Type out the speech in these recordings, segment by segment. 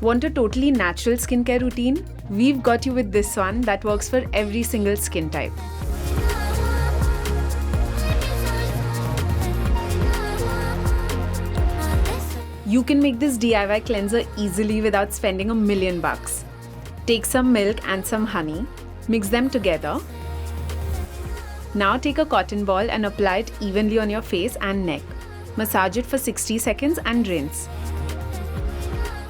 Want a totally natural skincare routine? We've got you with this one that works for every single skin type. You can make this DIY cleanser easily without spending $1 million. Take some milk and some honey, mix them together. Now take a cotton ball and apply it evenly on your face and neck. Massage it for 60 seconds and rinse.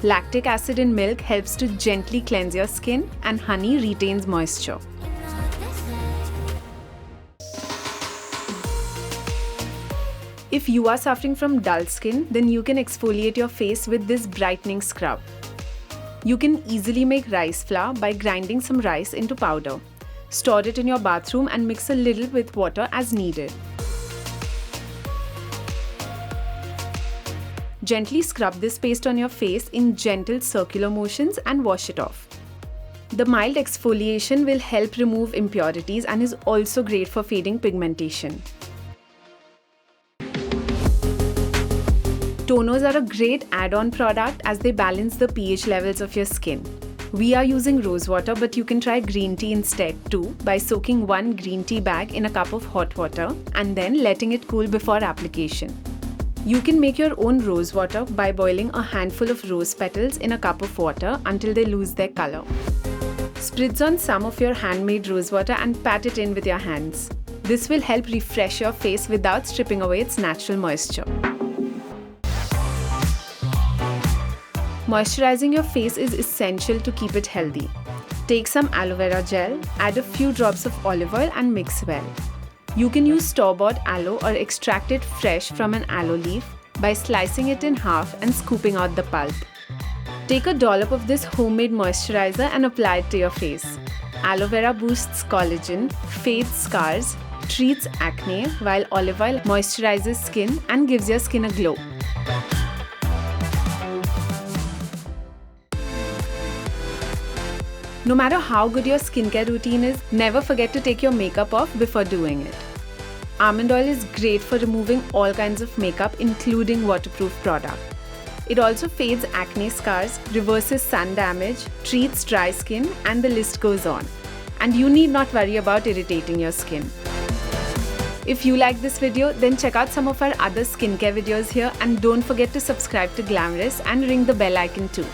Lactic acid in milk helps to gently cleanse your skin, and honey retains moisture. If you are suffering from dull skin, then you can exfoliate your face with this brightening scrub. You can easily make rice flour by grinding some rice into powder. Store it in your bathroom and mix a little with water as needed. Gently scrub this paste on your face in gentle circular motions and wash it off. The mild exfoliation will help remove impurities and is also great for fading pigmentation. Toners are a great add-on product as they balance the pH levels of your skin. We are using rose water, but you can try green tea instead too by soaking 1 green tea bag in a cup of hot water and then letting it cool before application. You can make your own rose water by boiling a handful of rose petals in a cup of water until they lose their color. Spritz on some of your handmade rose water and pat it in with your hands. This will help refresh your face without stripping away its natural moisture. Moisturizing your face is essential to keep it healthy. Take some aloe vera gel, add a few drops of olive oil and mix well. You can use store-bought aloe or extract it fresh from an aloe leaf by slicing it in half and scooping out the pulp. Take a dollop of this homemade moisturizer and apply it to your face. Aloe vera boosts collagen, fades scars, treats acne, while olive oil moisturizes skin and gives your skin a glow. No matter how good your skincare routine is, never forget to take your makeup off before doing it. Almond oil is great for removing all kinds of makeup, including waterproof product. It also fades acne scars, reverses sun damage, treats dry skin, and the list goes on. And you need not worry about irritating your skin. If you like this video, then check out some of our other skincare videos here, and don't forget to subscribe to Glamrs and ring the bell icon too.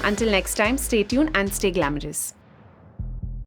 Until next time, stay tuned and stay glamorous.